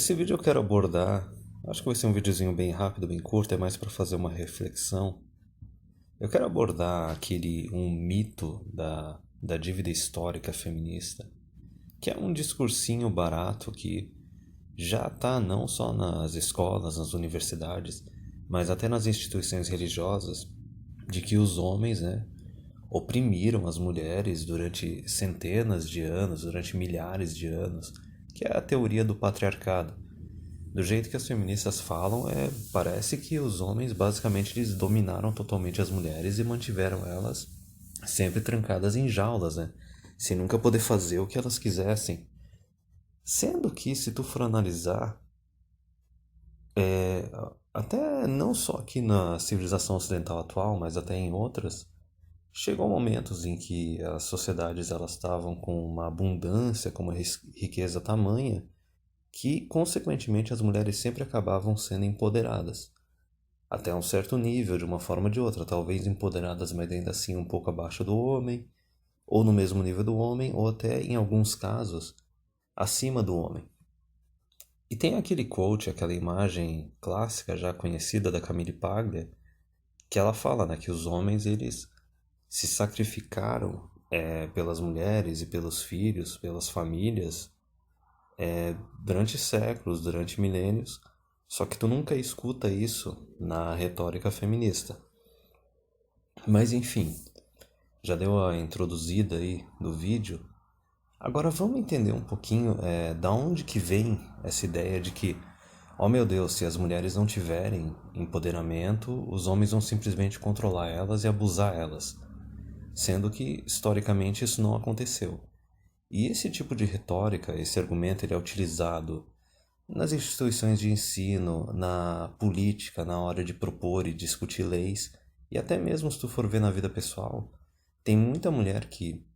Nesse vídeo eu quero abordar, acho que vai ser um videozinho bem rápido, bem curto, é mais para fazer uma reflexão. Eu quero abordar um mito da dívida histórica feminista, que é um discursinho barato que já está não só nas escolas, nas universidades, mas até nas instituições religiosas, de que os homens, né, oprimiram as mulheres durante centenas de anos, durante milhares de anos, que é a teoria do patriarcado. Do jeito que as feministas falam, parece que os homens basicamente eles dominaram totalmente as mulheres e mantiveram elas sempre trancadas em jaulas, né? Sem nunca poder fazer o que elas quisessem. Sendo que, se tu for analisar, até não só aqui na civilização ocidental atual, mas até em outras, chegou momentos em que as sociedades elas estavam com uma abundância, com uma riqueza tamanha, que, consequentemente, as mulheres sempre acabavam sendo empoderadas. Até um certo nível, de uma forma ou de outra, talvez empoderadas, mas ainda assim um pouco abaixo do homem, ou no mesmo nível do homem, ou até, em alguns casos, acima do homem. E tem aquele quote, aquela imagem clássica já conhecida da Camille Paglia, que ela fala, né, que os homens eles se sacrificaram pelas mulheres e pelos filhos, pelas famílias, durante séculos, durante milênios, só que tu nunca escuta isso na retórica feminista. Mas enfim, já deu a introduzida aí do vídeo. Agora vamos entender um pouquinho da onde que vem essa ideia de que, oh meu Deus, se as mulheres não tiverem empoderamento, os homens vão simplesmente controlar elas e abusar elas, sendo que historicamente isso não aconteceu. E esse tipo de retórica, esse argumento, ele é utilizado nas instituições de ensino, na política, na hora de propor e discutir leis, e até mesmo se tu for ver na vida pessoal, tem muita mulher que,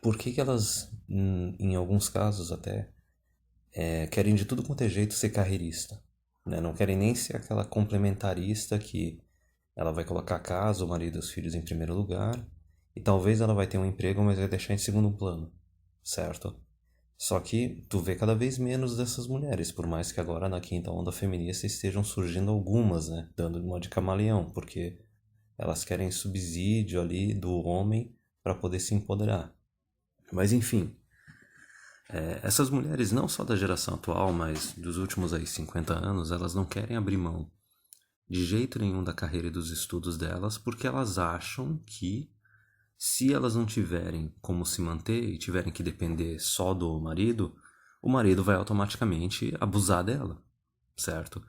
por que que elas, em alguns casos até, querem de tudo quanto é jeito ser carreirista, né? Não querem nem ser aquela complementarista que ela vai colocar a casa, o marido e os filhos em primeiro lugar, e talvez ela vai ter um emprego, mas vai deixar em segundo plano, certo? Só que tu vê cada vez menos dessas mulheres, por mais que agora na quinta onda feminista estejam surgindo algumas, né? Dando uma de camaleão, porque elas querem subsídio ali do homem para poder se empoderar. Mas enfim, essas mulheres não só da geração atual, mas dos últimos aí 50 anos, elas não querem abrir mão de jeito nenhum da carreira e dos estudos delas, porque elas acham que se elas não tiverem como se manter e tiverem que depender só do marido, o marido vai automaticamente abusar dela, certo?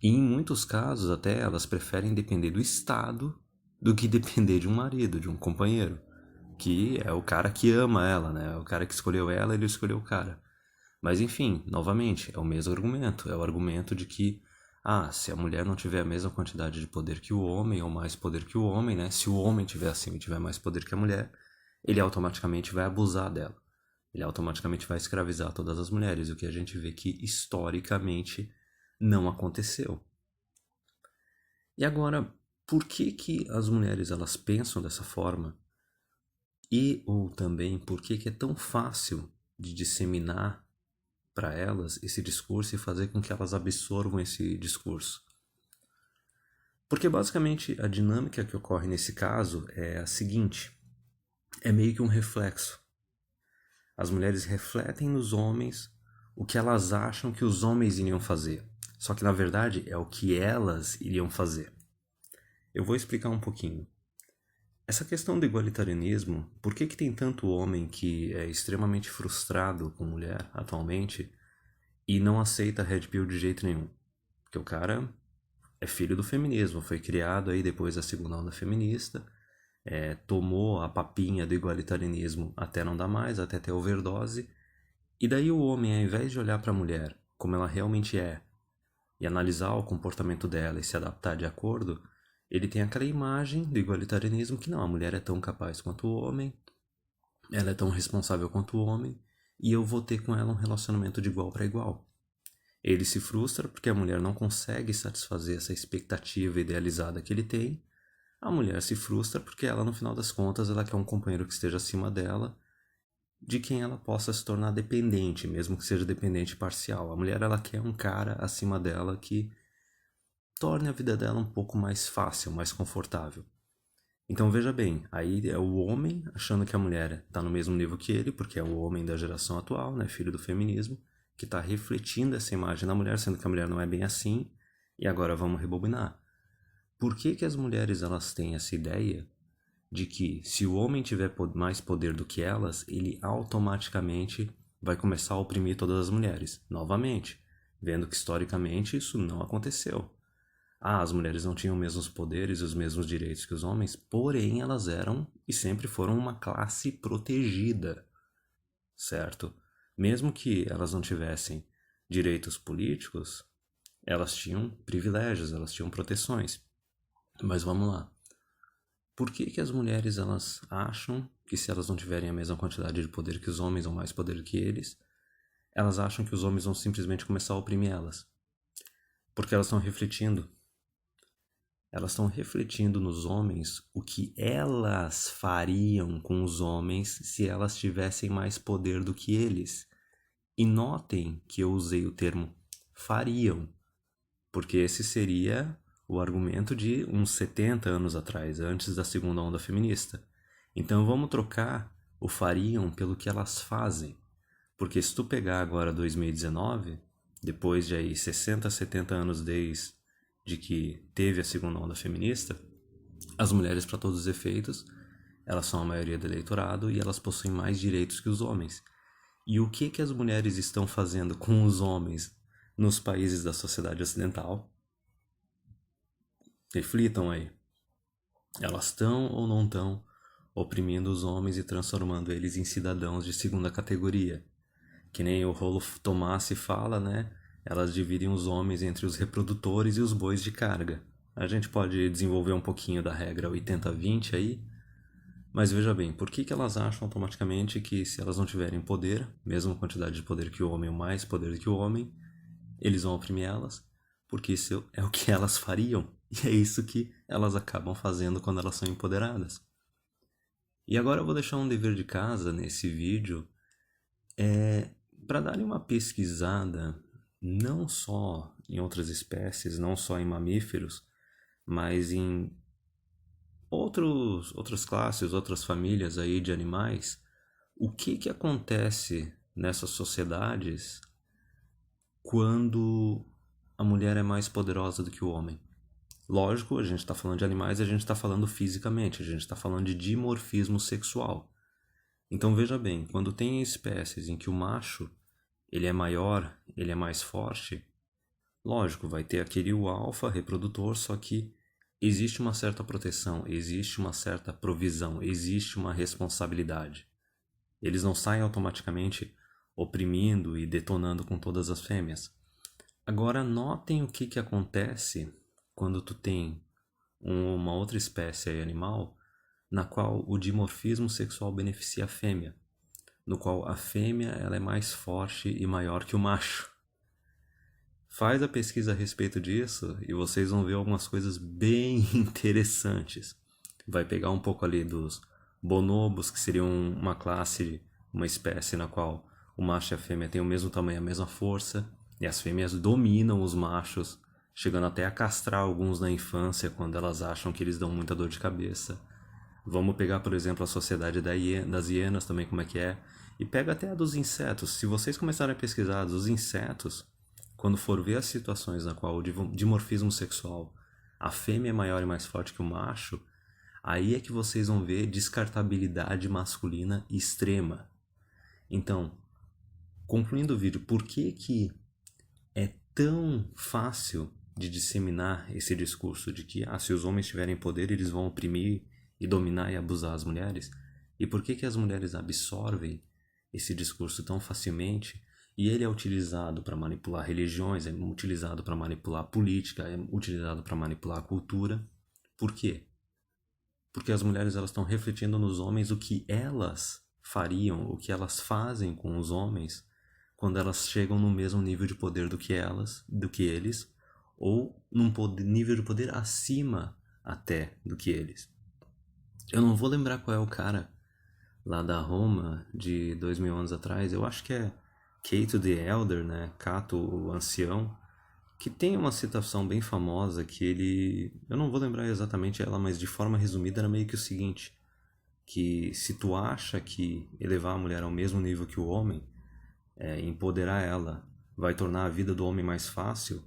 E em muitos casos até elas preferem depender do Estado do que depender de um marido, de um companheiro, que é o cara que ama ela, né? É o cara que escolheu ela, ele escolheu o cara. Mas enfim, novamente, é o mesmo argumento, é o argumento de que se a mulher não tiver a mesma quantidade de poder que o homem, ou mais poder que o homem, né? Se o homem tiver acima e tiver mais poder que a mulher, ele automaticamente vai abusar dela. Ele automaticamente vai escravizar todas as mulheres, o que a gente vê que historicamente não aconteceu. E agora, por que que as mulheres elas pensam dessa forma? E ou também por que que é tão fácil de disseminar para elas esse discurso e fazer com que elas absorvam esse discurso? Porque basicamente a dinâmica que ocorre nesse caso é a seguinte: é meio que um reflexo. As mulheres refletem nos homens o que elas acham que os homens iriam fazer. Só que na verdade é o que elas iriam fazer. Eu vou explicar um pouquinho. Essa questão do igualitarianismo, por que que tem tanto homem que é extremamente frustrado com mulher atualmente e não aceita a Red Pill de jeito nenhum? Porque o cara é filho do feminismo, foi criado aí depois da segunda onda feminista, tomou a papinha do igualitarianismo até não dar mais, até ter overdose, e daí o homem, ao invés de olhar para a mulher como ela realmente é, e analisar o comportamento dela e se adaptar de acordo, ele tem aquela imagem do igualitarianismo que não, a mulher é tão capaz quanto o homem, ela é tão responsável quanto o homem, e eu vou ter com ela um relacionamento de igual para igual. Ele se frustra porque a mulher não consegue satisfazer essa expectativa idealizada que ele tem. A mulher se frustra porque ela, no final das contas, ela quer um companheiro que esteja acima dela de quem ela possa se tornar dependente, mesmo que seja dependente parcial. A mulher, ela quer um cara acima dela que torne a vida dela um pouco mais fácil, mais confortável. Então veja bem, aí é o homem achando que a mulher está no mesmo nível que ele, porque é o homem da geração atual, né, filho do feminismo, que está refletindo essa imagem da mulher, sendo que a mulher não é bem assim. E agora vamos rebobinar. Por que que as mulheres elas têm essa ideia de que se o homem tiver mais poder do que elas, ele automaticamente vai começar a oprimir todas as mulheres? Novamente, vendo que historicamente isso não aconteceu. As mulheres não tinham os mesmos poderes e os mesmos direitos que os homens, porém elas eram e sempre foram uma classe protegida, certo? Mesmo que elas não tivessem direitos políticos, elas tinham privilégios, elas tinham proteções. Mas vamos lá. Por que que as mulheres elas acham que se elas não tiverem a mesma quantidade de poder que os homens ou mais poder que eles, elas acham que os homens vão simplesmente começar a oprimir elas? Porque elas estão refletindo. Elas estão refletindo nos homens o que elas fariam com os homens se elas tivessem mais poder do que eles. E notem que eu usei o termo fariam, porque esse seria o argumento de uns 70 anos atrás, antes da segunda onda feminista. Então vamos trocar o fariam pelo que elas fazem. Porque se tu pegar agora 2019, depois de aí 60, 70 anos desde que teve a segunda onda feminista, as mulheres, para todos os efeitos, elas são a maioria do eleitorado e elas possuem mais direitos que os homens. E o que que as mulheres estão fazendo com os homens nos países da sociedade ocidental? Reflitam aí. Elas estão ou não estão oprimindo os homens e transformando eles em cidadãos de segunda categoria? Que nem o Rolo Tomassi fala, né? Elas dividem os homens entre os reprodutores e os bois de carga. A gente pode desenvolver um pouquinho da regra 80-20 aí, mas veja bem, por que que elas acham automaticamente que se elas não tiverem poder, mesma quantidade de poder que o homem ou mais poder que o homem, eles vão oprimir elas? Porque isso é o que elas fariam, e é isso que elas acabam fazendo quando elas são empoderadas. E agora eu vou deixar um dever de casa nesse vídeo, para darem uma pesquisada não só em outras espécies, não só em mamíferos, mas em outras classes, outras famílias aí de animais, o que que acontece nessas sociedades quando a mulher é mais poderosa do que o homem? Lógico, a gente está falando de animais, a gente está falando fisicamente, a gente está falando de dimorfismo sexual. Então veja bem, quando tem espécies em que o macho ele é maior, ele é mais forte, lógico, vai ter aquele o alfa reprodutor, só que existe uma certa proteção, existe uma certa provisão, existe uma responsabilidade. Eles não saem automaticamente oprimindo e detonando com todas as fêmeas. Agora notem o que que acontece quando tu tem uma outra espécie animal na qual o dimorfismo sexual beneficia a fêmea, no qual a fêmea ela é mais forte e maior que o macho. Faz a pesquisa a respeito disso e vocês vão ver algumas coisas bem interessantes. Vai pegar um pouco ali dos bonobos, que seriam uma classe, uma espécie na qual o macho e a fêmea têm o mesmo tamanho, a mesma força, e as fêmeas dominam os machos, chegando até a castrar alguns na infância quando elas acham que eles dão muita dor de cabeça. Vamos pegar, por exemplo, a sociedade das hienas também, como é que é. E pega até a dos insetos. Se vocês começarem a pesquisar dos insetos, quando for ver as situações na qual o dimorfismo sexual, a fêmea é maior e mais forte que o macho, aí é que vocês vão ver descartabilidade masculina extrema. Então, concluindo o vídeo, por que que é tão fácil de disseminar esse discurso de que se os homens tiverem poder, eles vão oprimir e dominar e abusar as mulheres? E por que que as mulheres absorvem esse discurso tão facilmente? E ele é utilizado para manipular religiões, é utilizado para manipular política, é utilizado para manipular a cultura. Por quê? Porque as mulheres elas estão refletindo nos homens o que elas fariam, o que elas fazem com os homens quando elas chegam no mesmo nível de poder do que eles, ou num nível de poder acima até do que eles. Eu não vou lembrar qual é o cara lá da Roma, de 2000 anos atrás. Eu acho que é Cato the Elder, né? Cato o Ancião, que tem uma citação bem famosa que ele... Eu não vou lembrar exatamente ela, mas de forma resumida era meio que o seguinte, que se tu acha que elevar a mulher ao mesmo nível que o homem, empoderar ela, vai tornar a vida do homem mais fácil,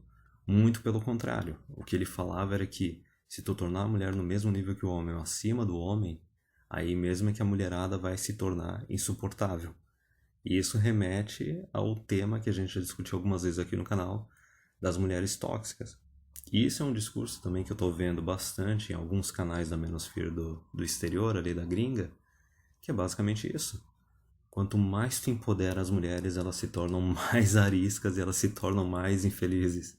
muito pelo contrário. O que ele falava era que se tu tornar a mulher no mesmo nível que o homem, ou acima do homem, aí mesmo é que a mulherada vai se tornar insuportável. E isso remete ao tema que a gente já discutiu algumas vezes aqui no canal, das mulheres tóxicas. E isso é um discurso também que eu estou vendo bastante em alguns canais da Manosphere do exterior, ali da gringa, que é basicamente isso. Quanto mais tu empodera as mulheres, elas se tornam mais ariscas e elas se tornam mais infelizes.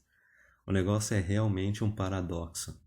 O negócio é realmente um paradoxo.